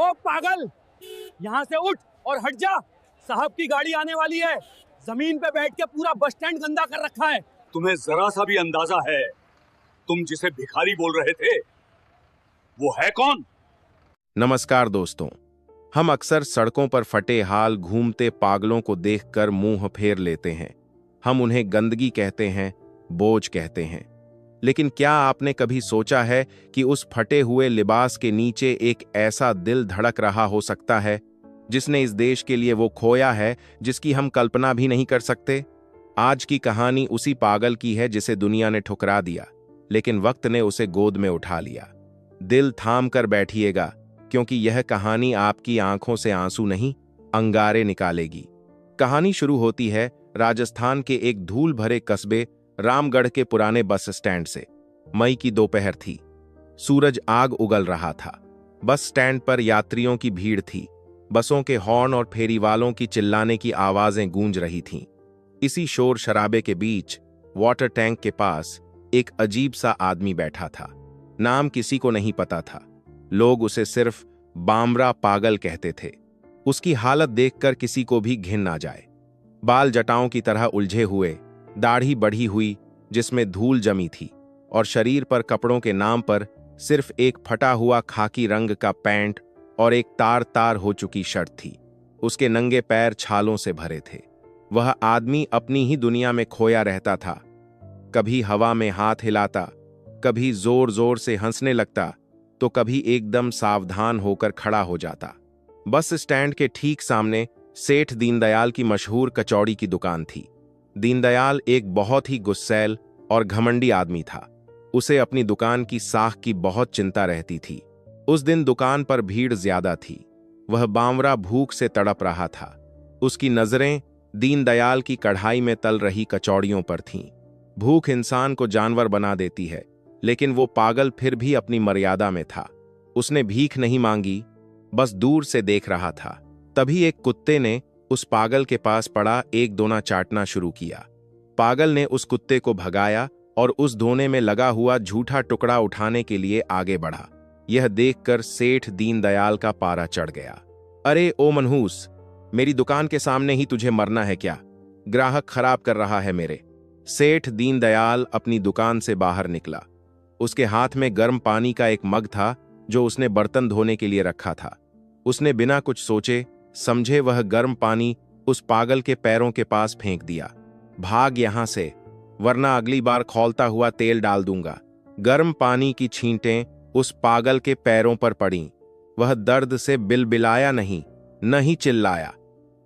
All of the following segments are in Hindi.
ओ पागल, यहाँ से उठ और हट जा। साहब की गाड़ी आने वाली है। जमीन पे बैठ के पूरा बस स्टैंड गंदा कर रखा है। तुम्हें जरा सा भी अंदाजा है तुम जिसे भिखारी बोल रहे थे वो है कौन? नमस्कार दोस्तों, हम अक्सर सड़कों पर फटे हाल घूमते पागलों को देखकर मुंह फेर लेते हैं। हम उन्हें गंदगी कहते हैं, बोझ कहते हैं। लेकिन क्या आपने कभी सोचा है कि उस फटे हुए लिबास के नीचे एक ऐसा दिल धड़क रहा हो सकता है जिसने इस देश के लिए वो खोया है जिसकी हम कल्पना भी नहीं कर सकते? आज की कहानी उसी पागल की है जिसे दुनिया ने ठुकरा दिया, लेकिन वक्त ने उसे गोद में उठा लिया। दिल थाम कर बैठिएगा, क्योंकि यह कहानी आपकी आंखों से आंसू नहीं, अंगारे निकालेगी। कहानी शुरू होती है राजस्थान के एक धूल भरे कस्बे रामगढ़ के पुराने बस स्टैंड से। मई की दोपहर थी। सूरज आग उगल रहा था। बस स्टैंड पर यात्रियों की भीड़ थी। बसों के हॉर्न और फेरीवालों की चिल्लाने की आवाजें गूंज रही थीं। इसी शोर शराबे के बीच वाटर टैंक के पास एक अजीब सा आदमी बैठा था। नाम किसी को नहीं पता था। लोग उसे सिर्फ बामरा पागल कहते थे। उसकी हालत देखकर किसी को भी घिन ना जाए। बाल जटाओं की तरह उलझे हुए, दाढ़ी बढ़ी हुई जिसमें धूल जमी थी, और शरीर पर कपड़ों के नाम पर सिर्फ एक फटा हुआ खाकी रंग का पैंट और एक तार तार हो चुकी शर्ट थी। उसके नंगे पैर छालों से भरे थे। वह आदमी अपनी ही दुनिया में खोया रहता था। कभी हवा में हाथ हिलाता, कभी जोर जोर से हंसने लगता, तो कभी एकदम सावधान होकर खड़ा हो जाता। बस स्टैंड के ठीक सामने सेठ दीनदयाल की मशहूर कचौड़ी की दुकान थी। दीनदयाल एक बहुत ही गुस्सैल और घमंडी आदमी था। उसे अपनी दुकान की साख की बहुत चिंता रहती थी। उस दिन दुकान पर भीड़ ज्यादा थी। वह बावरा भूख से तड़प रहा था। उसकी नजरें दीनदयाल की कढ़ाई में तल रही कचौड़ियों पर थीं। भूख इंसान को जानवर बना देती है, लेकिन वो पागल फिर भी अपनी मर्यादा में था। उसने भीख नहीं मांगी, बस दूर से देख रहा था। तभी एक कुत्ते ने उस पागल के पास पड़ा एक दोना चाटना शुरू किया। पागल ने उस कुत्ते को भगाया और उस दोने में लगा हुआ झूठा टुकड़ा उठाने के लिए आगे बढ़ा। यह देखकर सेठ दीनदयाल का पारा चढ़ गया। अरे ओ मनहूस, मेरी दुकान के सामने ही तुझे मरना है क्या? ग्राहक खराब कर रहा है मेरे। सेठ दीनदयाल अपनी दुकान से बाहर निकला। उसके हाथ में गर्म पानी का एक मग था जो उसने बर्तन धोने के लिए रखा था। उसने बिना कुछ सोचे समझे वह गर्म पानी उस पागल के पैरों के पास फेंक दिया। भाग यहां से, वरना अगली बार खौलता हुआ तेल डाल दूंगा। गर्म पानी की छींटें उस पागल के पैरों पर पड़ीं। वह दर्द से बिलबिलाया नहीं, न ही चिल्लाया।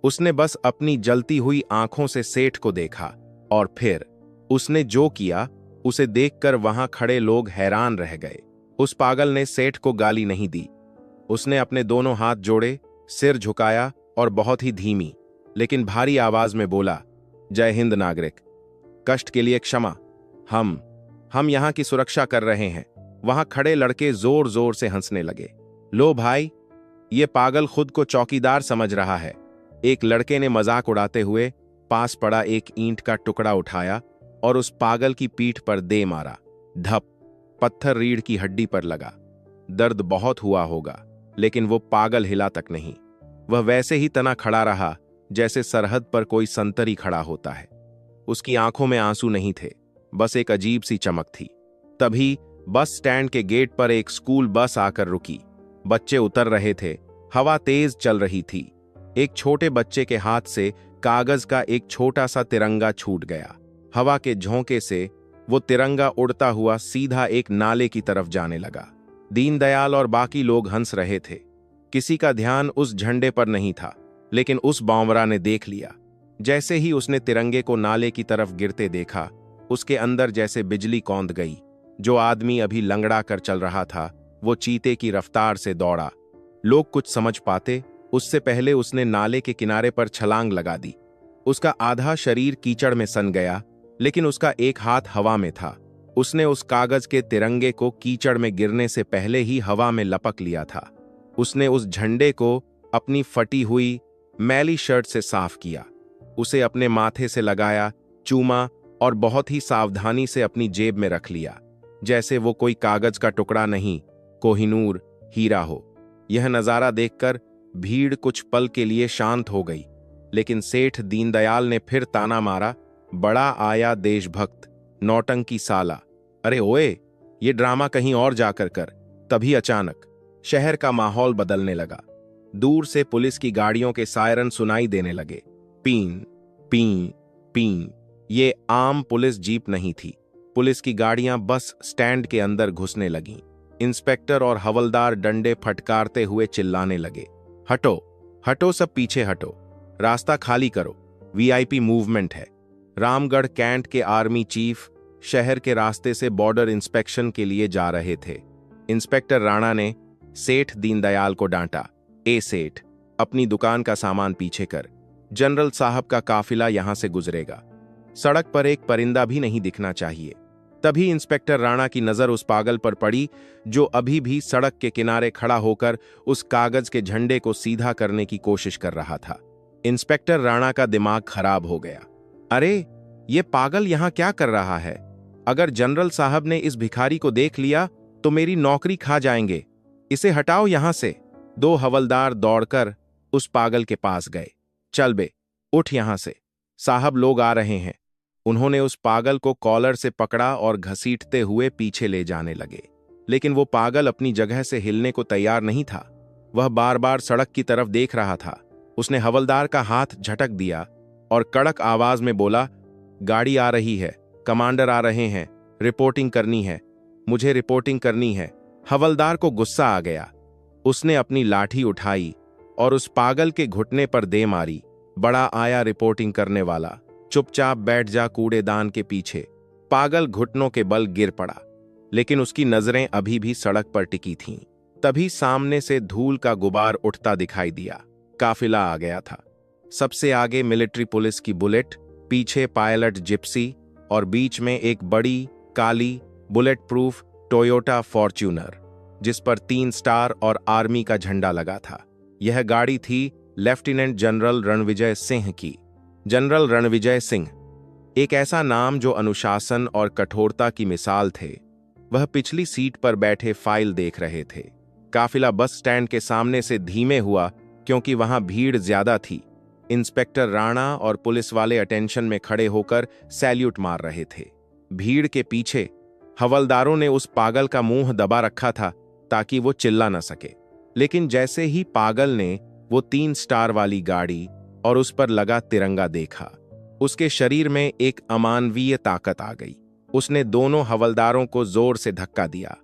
उसने बस अपनी जलती हुई आंखों से सेठ को देखा, और फिर उसने जो किया उसे देखकर वहां खड़े लोग हैरान रह गए। उस पागल ने सेठ को गाली नहीं दी। उसने अपने दोनों हाथ जोड़े, सिर झुकाया और बहुत ही धीमी लेकिन भारी आवाज में बोला, जय हिंद नागरिक, कष्ट के लिए क्षमा। हम यहां की सुरक्षा कर रहे हैं। वहां खड़े लड़के जोर जोर से हंसने लगे। लो भाई, ये पागल खुद को चौकीदार समझ रहा है। एक लड़के ने मजाक उड़ाते हुए पास पड़ा एक ईंट का टुकड़ा उठाया और उस पागल की पीठ पर दे मारा। धप, पत्थर रीढ़ की हड्डी पर लगा। दर्द बहुत हुआ होगा, लेकिन वो पागल हिला तक नहीं। वह वैसे ही तना खड़ा रहा जैसे सरहद पर कोई संतरी खड़ा होता है। उसकी आंखों में आंसू नहीं थे, बस एक अजीब सी चमक थी। तभी बस स्टैंड के गेट पर एक स्कूल बस आकर रुकी। बच्चे उतर रहे थे। हवा तेज चल रही थी। एक छोटे बच्चे के हाथ से कागज का एक छोटा सा तिरंगा छूट गया। हवा के झोंके से वो तिरंगा उड़ता हुआ सीधा एक नाले की तरफ जाने लगा। दीनदयाल और बाकी लोग हंस रहे थे। किसी का ध्यान उस झंडे पर नहीं था, लेकिन उस बावरा ने देख लिया। जैसे ही उसने तिरंगे को नाले की तरफ गिरते देखा, उसके अंदर जैसे बिजली कौंध गई। जो आदमी अभी लंगड़ा कर चल रहा था, वो चीते की रफ्तार से दौड़ा। लोग कुछ समझ पाते उससे पहले उसने नाले के किनारे पर छलांग लगा दी। उसका आधा शरीर कीचड़ में सन गया, लेकिन उसका एक हाथ हवा में था। उसने उस कागज के तिरंगे को कीचड़ में गिरने से पहले ही हवा में लपक लिया था। उसने उस झंडे को अपनी फटी हुई मैली शर्ट से साफ किया, उसे अपने माथे से लगाया, चूमा और बहुत ही सावधानी से अपनी जेब में रख लिया, जैसे वो कोई कागज का टुकड़ा नहीं, कोहिनूर हीरा हो। यह नजारा देखकर भीड़ कुछ पल के लिए शांत हो गई, लेकिन सेठ दीनदयाल ने फिर ताना मारा, बड़ा आया देशभक्त, नौटंकी साला, अरे ओए, ये ड्रामा कहीं और जाकर कर। तभी अचानक शहर का माहौल बदलने लगा। दूर से पुलिस की गाड़ियों के सायरन सुनाई देने लगे, पीं पीं पीं। ये आम पुलिस जीप नहीं थी। पुलिस की गाड़ियां बस स्टैंड के अंदर घुसने लगीं। इंस्पेक्टर और हवलदार डंडे फटकारते हुए चिल्लाने लगे, हटो हटो, सब पीछे हटो, रास्ता खाली करो, वीआईपी मूवमेंट है। रामगढ़ कैंट के आर्मी चीफ शहर के रास्ते से बॉर्डर इंस्पेक्शन के लिए जा रहे थे। इंस्पेक्टर राणा ने सेठ दीनदयाल को डांटा, ए सेठ, अपनी दुकान का सामान पीछे कर, जनरल साहब का काफिला यहां से गुजरेगा, सड़क पर एक परिंदा भी नहीं दिखना चाहिए। तभी इंस्पेक्टर राणा की नजर उस पागल पर पड़ी जो अभी भी सड़क के किनारे खड़ा होकर उस कागज के झंडे को सीधा करने की कोशिश कर रहा था। इंस्पेक्टर राणा का दिमाग खराब हो गया। अरे, ये पागल यहां क्या कर रहा है? अगर जनरल साहब ने इस भिखारी को देख लिया तो मेरी नौकरी खा जाएंगे, इसे हटाओ यहां से। दो हवलदार दौड़कर उस पागल के पास गए। चल बे, उठ यहां से, साहब लोग आ रहे हैं। उन्होंने उस पागल को कॉलर से पकड़ा और घसीटते हुए पीछे ले जाने लगे, लेकिन वो पागल अपनी जगह से हिलने को तैयार नहीं था। वह बार बार सड़क की तरफ देख रहा था। उसने हवलदार का हाथ झटक दिया और कड़क आवाज में बोला, गाड़ी आ रही है, कमांडर आ रहे हैं, रिपोर्टिंग करनी है, मुझे रिपोर्टिंग करनी है। हवलदार को गुस्सा आ गया। उसने अपनी लाठी उठाई और उस पागल के घुटने पर दे मारी। बड़ा आया रिपोर्टिंग करने वाला, चुपचाप बैठ जा कूड़ेदान के पीछे। पागल घुटनों के बल गिर पड़ा, लेकिन उसकी नजरें अभी भी सड़क पर टिकी थीं। तभी सामने से धूल का गुबार उठता दिखाई दिया। काफिला आ गया था। सबसे आगे मिलिट्री पुलिस की बुलेट, पीछे पायलट जिप्सी और बीच में एक बड़ी काली बुलेट प्रूफ टोयोटा फॉर्च्यूनर, जिस पर 3 स्टार और आर्मी का झंडा लगा था। यह गाड़ी थी लेफ्टिनेंट जनरल रणविजय सिंह की। जनरल रणविजय सिंह, एक ऐसा नाम जो अनुशासन और कठोरता की मिसाल थे। वह पिछली सीट पर बैठे फाइल देख रहे थे। काफिला बस स्टैंड के सामने से धीमे हुआ क्योंकि वहां भीड़ ज्यादा थी। इंस्पेक्टर राणा और पुलिस वाले अटेंशन में खड़े होकर सैल्यूट मार रहे थे। भीड़ के पीछे हवलदारों ने उस पागल का मुंह दबा रखा था ताकि वो चिल्ला न सके। लेकिन जैसे ही पागल ने वो 3 स्टार वाली गाड़ी और उस पर लगा तिरंगा देखा, उसके शरीर में एक अमानवीय ताकत आ गई। उसने दोनों हवलदारों को जोर से धक्का दिया।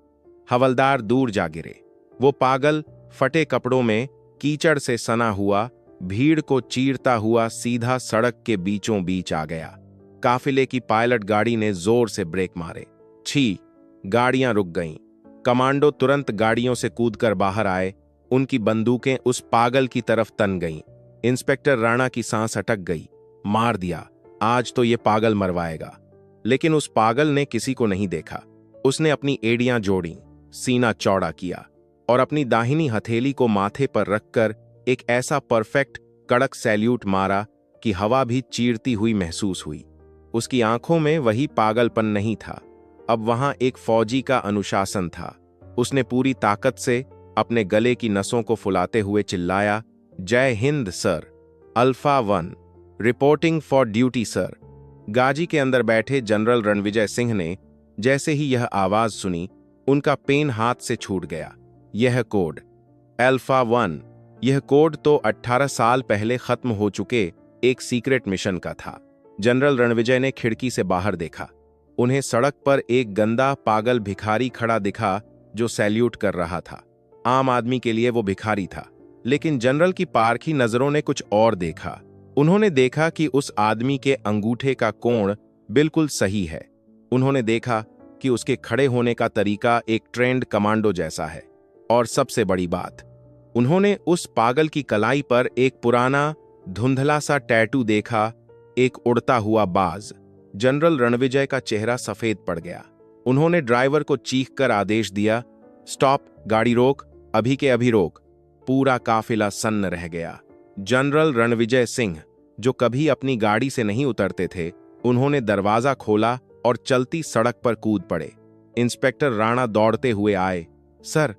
हवलदार दूर जा गिरे। वो पागल फटे कपड़ों में कीचड़ से सना हुआ भीड़ को चीरता हुआ सीधा सड़क के बीचों बीच आ गया। काफिले की पायलट गाड़ी ने जोर से ब्रेक मारे। छी! गाड़ियां रुक गईं। कमांडो तुरंत गाड़ियों से कूदकर बाहर आए। उनकी बंदूकें उस पागल की तरफ तन गईं। इंस्पेक्टर राणा की सांस अटक गई। मार दिया, आज तो ये पागल मरवाएगा। लेकिन उस पागल ने किसी को नहीं देखा। उसने अपनी एड़ियां जोड़ी, सीना चौड़ा किया और अपनी दाहिनी हथेली को माथे पर रखकर एक ऐसा परफेक्ट कड़क सैल्यूट मारा कि हवा भी चीरती हुई महसूस हुई। उसकी आंखों में वही पागलपन नहीं था, अब वहां एक फौजी का अनुशासन था। उसने पूरी ताकत से अपने गले की नसों को फुलाते हुए चिल्लाया, जय हिंद sir, alpha 1 reporting for duty sir. Ghazi के अंदर बैठे जनरल रणविजय सिंह ने जैसे ही यह आवाज सुनी, उनका पेन हाथ से छूट गया। यह कोड अल्फा 1, यह कोड तो 18 साल पहले खत्म हो चुके एक सीक्रेट मिशन का था। जनरल रणविजय ने खिड़की से बाहर देखा। उन्हें सड़क पर एक गंदा पागल भिखारी खड़ा दिखा जो सैल्यूट कर रहा था। आम आदमी के लिए वो भिखारी था, लेकिन जनरल की पारखी नजरों ने कुछ और देखा। उन्होंने देखा कि उस आदमी के अंगूठे का कोण बिल्कुल सही है। उन्होंने देखा कि उसके खड़े होने का तरीका एक ट्रेंड कमांडो जैसा है। और सबसे बड़ी बात, उन्होंने उस पागल की कलाई पर एक पुराना धुंधला सा टैटू देखा, एक उड़ता हुआ बाज। जनरल रणविजय का चेहरा सफेद पड़ गया। उन्होंने ड्राइवर को चीखकर आदेश दिया, स्टॉप, गाड़ी रोक, अभी के अभी रोक। पूरा काफिला सन्न रह गया। जनरल रणविजय सिंह, जो कभी अपनी गाड़ी से नहीं उतरते थे, उन्होंने दरवाजा खोला और चलती सड़क पर कूद पड़े। इंस्पेक्टर राणा दौड़ते हुए आए। सर,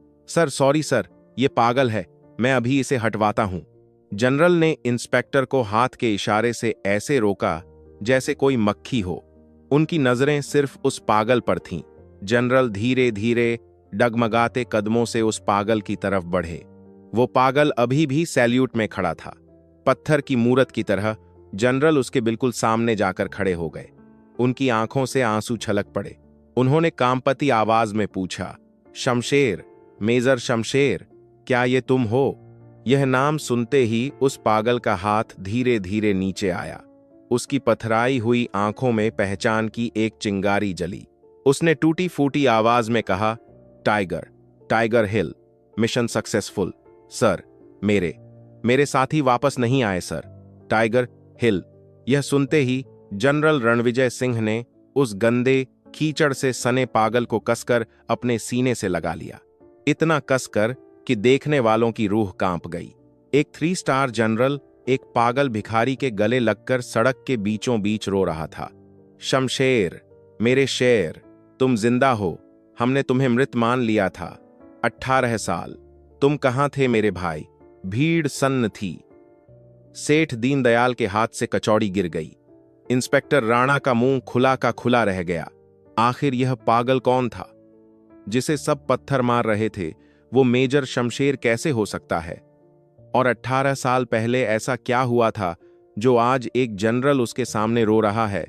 सॉरी सर, ये पागल है, मैं अभी इसे हटवाता हूं। जनरल ने इंस्पेक्टर को हाथ के इशारे से ऐसे रोका जैसे कोई मक्खी हो। उनकी नजरें सिर्फ उस पागल पर थीं। जनरल धीरे धीरे डगमगाते कदमों से उस पागल की तरफ बढ़े। वो पागल अभी भी सैल्यूट में खड़ा था, पत्थर की मूरत की तरह। जनरल उसके बिल्कुल सामने जाकर खड़े हो गए। उनकी आंखों से आंसू छलक पड़े। उन्होंने कांपती आवाज में पूछा, शमशेर, मेजर शमशेर, क्या ये तुम हो? यह नाम सुनते ही उस पागल का हाथ धीरे धीरे नीचे आया। उसकी पथराई हुई आंखों में पहचान की एक चिंगारी जली। उसने टूटी फूटी आवाज में कहा, टाइगर, टाइगर हिल, मिशन सक्सेसफुल सर। मेरे साथी वापस नहीं आए सर, टाइगर हिल। यह सुनते ही जनरल रणविजय सिंह ने उस गंदे कीचड़ से सने पागल को कसकर अपने सीने से लगा लिया, इतना कसकर कि देखने वालों की रूह कांप गई। एक 3 स्टार जनरल एक पागल भिखारी के गले लगकर सड़क के बीचों बीच रो रहा था। शमशेर, मेरे शेर, तुम जिंदा हो। हमने तुम्हें मृत मान लिया था। 18 साल तुम कहां थे मेरे भाई? भीड़ सन्न थी। सेठ दीनदयाल के हाथ से कचौड़ी गिर गई। इंस्पेक्टर राणा का मुंह खुला का खुला रह गया। आखिर यह पागल कौन था जिसे सब पत्थर मार रहे थे? वो मेजर शमशेर कैसे हो सकता है? और 18 साल पहले ऐसा क्या हुआ था जो आज एक जनरल उसके सामने रो रहा है?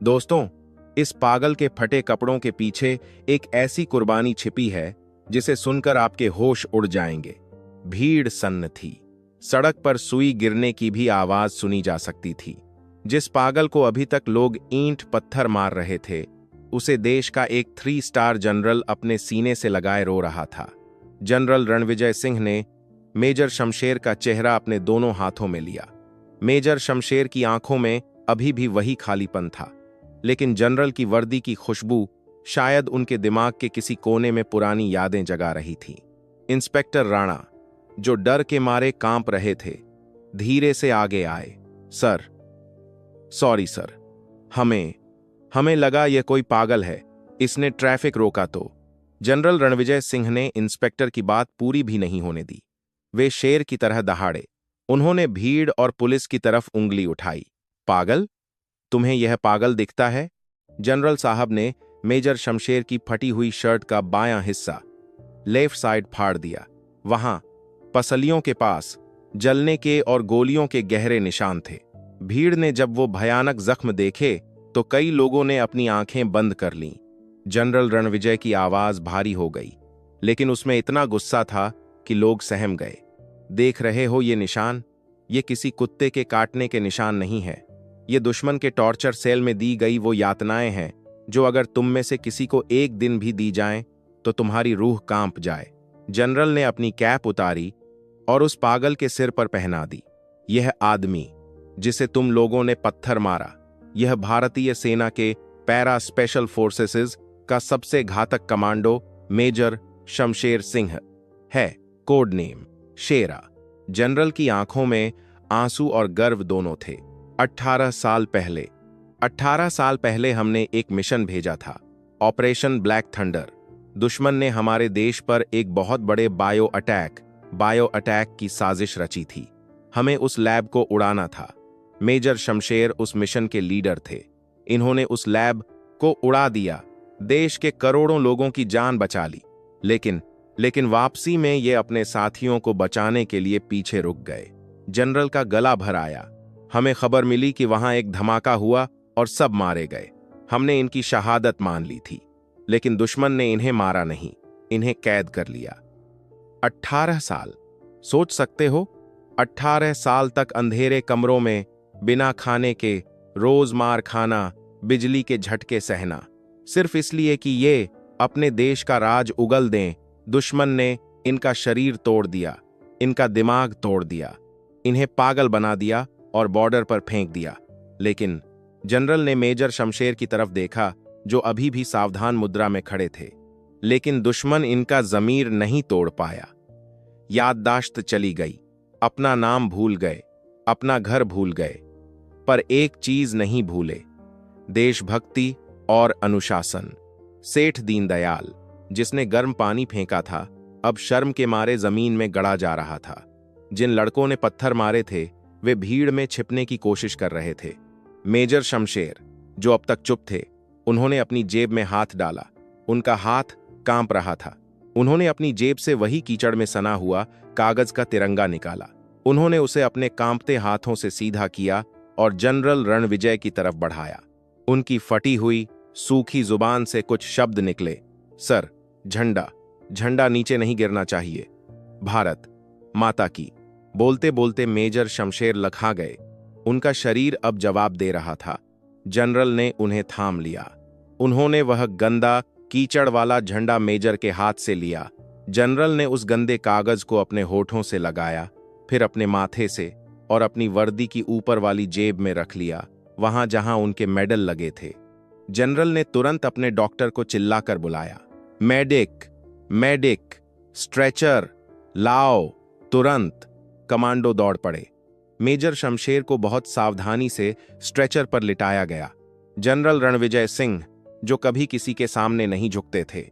दोस्तों, इस पागल के फटे कपड़ों के पीछे एक ऐसी कुर्बानी छिपी है जिसे सुनकर आपके होश उड़ जाएंगे। भीड़ सन्न थी। सड़क पर सुई गिरने की भी आवाज सुनी जा सकती थी। जिस पागल को अभी तक लोग ईंट पत्थर मार रहे थे, उसे देश का एक 3 स्टार जनरल अपने सीने से लगाए रो रहा था। जनरल रणविजय सिंह ने मेजर शमशेर का चेहरा अपने दोनों हाथों में लिया। मेजर शमशेर की आंखों में अभी भी वही खालीपन था, लेकिन जनरल की वर्दी की खुशबू शायद उनके दिमाग के किसी कोने में पुरानी यादें जगा रही थी। इंस्पेक्टर राणा, जो डर के मारे कांप रहे थे, धीरे से आगे आए। सर, सॉरी सर, हमें लगा यह कोई पागल है, इसने ट्रैफिक रोका तो। जनरल रणविजय सिंह ने इंस्पेक्टर की बात पूरी भी नहीं होने दी। वे शेर की तरह दहाड़े। उन्होंने भीड़ और पुलिस की तरफ उंगली उठाई। पागल? तुम्हें यह पागल दिखता है? जनरल साहब ने मेजर शमशेर की फटी हुई शर्ट का बायां हिस्सा लेफ्ट साइड फाड़ दिया। वहां पसलियों के पास जलने के और गोलियों के गहरे निशान थे। भीड़ ने जब वो भयानक जख्म देखे तो कई लोगों ने अपनी आंखें बंद कर लीं। जनरल रणविजय की आवाज भारी हो गई, लेकिन उसमें इतना गुस्सा था कि लोग सहम गए। देख रहे हो ये निशान? ये किसी कुत्ते के काटने के निशान नहीं है। ये दुश्मन के टॉर्चर सेल में दी गई वो यातनाएं हैं जो अगर तुम में से किसी को एक दिन भी दी जाएं तो तुम्हारी रूह कांप जाए। जनरल ने अपनी कैप उतारी और उस पागल के सिर पर पहना दी। यह आदमी जिसे तुम लोगों ने पत्थर मारा, यह भारतीय सेना के पैरा स्पेशल फोर्सेस का सबसे घातक कमांडो मेजर शमशेर सिंह है, कोड नेम शेरा। जनरल की आंखों में आंसू और गर्व दोनों थे। 18 साल पहले हमने एक मिशन भेजा था, ऑपरेशन ब्लैक थंडर। दुश्मन ने हमारे देश पर एक बहुत बड़े बायो अटैक की साजिश रची थी। हमें उस लैब को उड़ाना था। मेजर शमशेर उस मिशन के लीडर थे। इन्होंने उस लैब को उड़ा दिया, देश के करोड़ों लोगों की जान बचा ली। लेकिन वापसी में ये अपने साथियों को बचाने के लिए पीछे रुक गए। जनरल का गला भर आया। हमें खबर मिली कि वहां एक धमाका हुआ और सब मारे गए। हमने इनकी शहादत मान ली थी, लेकिन दुश्मन ने इन्हें मारा नहीं, इन्हें कैद कर लिया। 18 साल, सोच सकते हो? 18 साल तक अंधेरे कमरों में बिना खाने के रोज मार खाना, बिजली के झटके सहना, सिर्फ इसलिए कि ये अपने देश का राज उगल दें। दुश्मन ने इनका शरीर तोड़ दिया, इनका दिमाग तोड़ दिया, इन्हें पागल बना दिया और बॉर्डर पर फेंक दिया। लेकिन जनरल ने मेजर शमशेर की तरफ देखा, जो अभी भी सावधान मुद्रा में खड़े थे। लेकिन दुश्मन इनका जमीर नहीं तोड़ पाया। याददाश्त चली गई, अपना नाम भूल गए, अपना घर भूल गए, पर एक चीज नहीं भूले, देशभक्ति और अनुशासन। सेठ दीनदयाल, जिसने गर्म पानी फेंका था, अब शर्म के मारे जमीन में गड़ा जा रहा था। जिन लड़कों ने पत्थर मारे थे वे भीड़ में छिपने की कोशिश कर रहे थे। मेजर शमशेर, जो अब तक चुप थे, उन्होंने अपनी जेब में हाथ डाला। उनका हाथ कांप रहा था। उन्होंने अपनी जेब से वही कीचड़ में सना हुआ कागज का तिरंगा निकाला। उन्होंने उसे अपने कांपते हाथों से सीधा किया और जनरल रणविजय की तरफ बढ़ाया। उनकी फटी हुई सूखी जुबान से कुछ शब्द निकले। सर, झंडा झंडा नीचे नहीं गिरना चाहिए। भारत माता की। बोलते बोलते मेजर शमशेर लखा गए। उनका शरीर अब जवाब दे रहा था। जनरल ने उन्हें थाम लिया। उन्होंने वह गंदा कीचड़ वाला झंडा मेजर के हाथ से लिया। जनरल ने उस गंदे कागज को अपने होठों से लगाया, फिर अपने माथे से और अपनी वर्दी की ऊपर वाली जेब में रख लिया, वहां जहां उनके मेडल लगे थे। जनरल ने तुरंत अपने डॉक्टर को चिल्लाकर बुलाया, मेडिक, मेडिक, स्ट्रेचर लाओ, तुरंत। कमांडो दौड़ पड़े। मेजर शमशेर को बहुत सावधानी से स्ट्रेचर पर लिटाया गया। जनरल रणविजय सिंह, जो कभी किसी के सामने नहीं झुकते थे,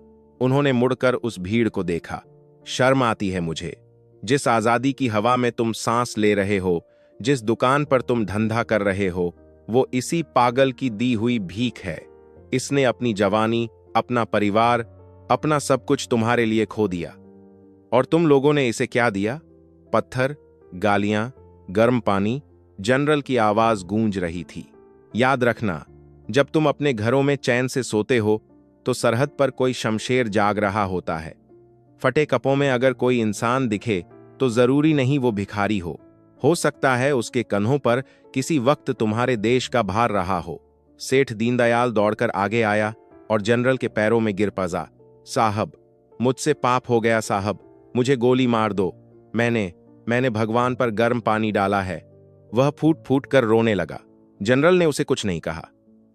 उन्होंने मुड़कर उस भीड़ को देखा। शर्म आती है मुझे। जिस आजादी की हवा में तुम सांस ले रहे हो, जिस दुकान पर तुम धंधा कर रहे हो, वो इसी पागल की दी हुई भीख है। इसने अपनी जवानी, अपना परिवार, अपना सब कुछ तुम्हारे लिए खो दिया। और तुम लोगों ने इसे क्या दिया? पत्थर, गालियां, गर्म पानी। जनरल की आवाज गूंज रही थी। याद रखना, जब तुम अपने घरों में चैन से सोते हो तो सरहद पर कोई शमशेर जाग रहा होता है। फटे कपों में अगर कोई इंसान दिखे तो जरूरी नहीं वो भिखारी हो सकता है उसके कंधों पर किसी वक्त तुम्हारे देश का भार रहा हो। सेठ दीनदयाल दौड़कर आगे आया और जनरल के पैरों में गिर पड़ा। साहब, मुझसे पाप हो गया साहब, मुझे गोली मार दो। मैंने भगवान पर गर्म पानी डाला है। वह फूट फूट कर रोने लगा। जनरल ने उसे कुछ नहीं कहा,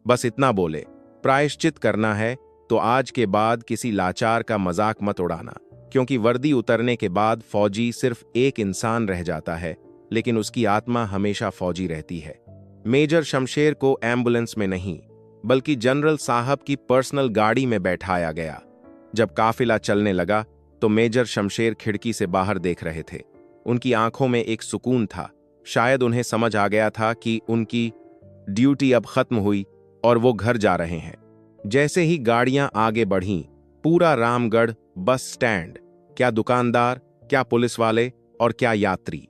बस इतना बोले, प्रायश्चित करना है तो आज के बाद किसी लाचार का मजाक मत उड़ाना, क्योंकि वर्दी उतरने के बाद फौजी सिर्फ एक इंसान रह जाता है, लेकिन उसकी आत्मा हमेशा फौजी रहती है। मेजर शमशेर को एम्बुलेंस में नहीं, बल्कि जनरल साहब की पर्सनल गाड़ी में बैठाया गया। जब काफिला चलने लगा तो मेजर शमशेर खिड़की से बाहर देख रहे थे। उनकी आंखों में एक सुकून था। शायद उन्हें समझ आ गया था कि उनकी ड्यूटी अब खत्म हुई और वो घर जा रहे हैं। जैसे ही गाड़ियां आगे बढ़ीं, पूरा रामगढ़ बस स्टैंड, क्या दुकानदार, क्या पुलिस वाले और क्या यात्री,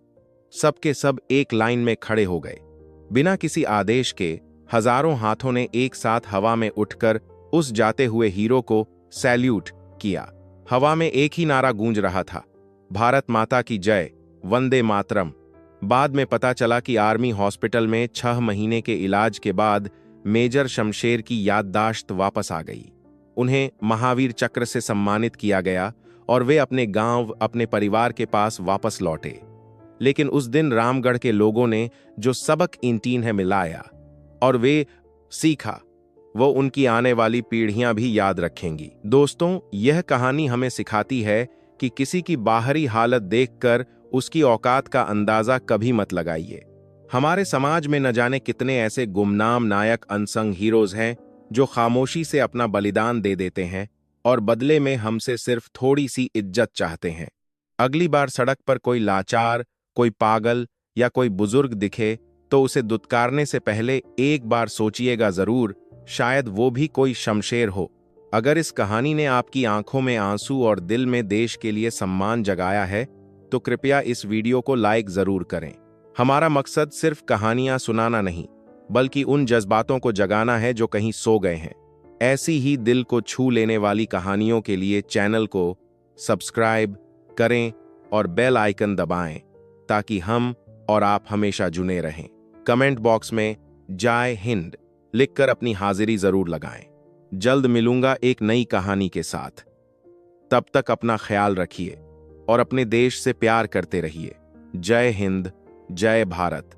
सबके सब एक लाइन में खड़े हो गए। बिना किसी आदेश के हजारों हाथों ने एक साथ हवा में उठकर उस जाते हुए हीरो को सैल्यूट किया। हवा में एक ही नारा गूंज रहा था, भारत माता की जय, वंदे मातरम। बाद में पता चला कि आर्मी हॉस्पिटल में 6 महीने के इलाज के बाद मेजर शमशेर की याददाश्त वापस आ गई। उन्हें महावीर चक्र से सम्मानित किया गया और वे अपने गांव, अपने परिवार के पास वापस लौटे। लेकिन उस दिन रामगढ़ के लोगों ने जो सबक इन्हें मिलाया और वे सीखा, वो उनकी आने वाली पीढ़ियां भी याद रखेंगी। दोस्तों, यह कहानी हमें सिखाती है कि किसी की बाहरी हालत देखकर उसकी औकात का अंदाजा कभी मत लगाइए। हमारे समाज में न जाने कितने ऐसे गुमनाम नायक, अनसंग हीरोज हैं जो खामोशी से अपना बलिदान दे देते हैं और बदले में हमसे सिर्फ थोड़ी सी इज्जत चाहते हैं। अगली बार सड़क पर कोई लाचार, कोई पागल या कोई बुजुर्ग दिखे तो उसे दुत्कारने से पहले एक बार सोचिएगा जरूर, शायद वो भी कोई शमशेर हो। अगर इस कहानी ने आपकी आंखों में आंसू और दिल में देश के लिए सम्मान जगाया है तो कृपया इस वीडियो को लाइक जरूर करें। हमारा मकसद सिर्फ कहानियां सुनाना नहीं, बल्कि उन जज्बातों को जगाना है जो कहीं सो गए हैं। ऐसी ही दिल को छू लेने वाली कहानियों के लिए चैनल को सब्सक्राइब करें और बेल आइकन दबाएं, ताकि हम और आप हमेशा जुड़े रहें। कमेंट बॉक्स में जय हिंद लिखकर अपनी हाजिरी जरूर लगाएं। जल्द मिलूंगा एक नई कहानी के साथ। तब तक अपना ख्याल रखिए और अपने देश से प्यार करते रहिए। जय हिंद, जय भारत।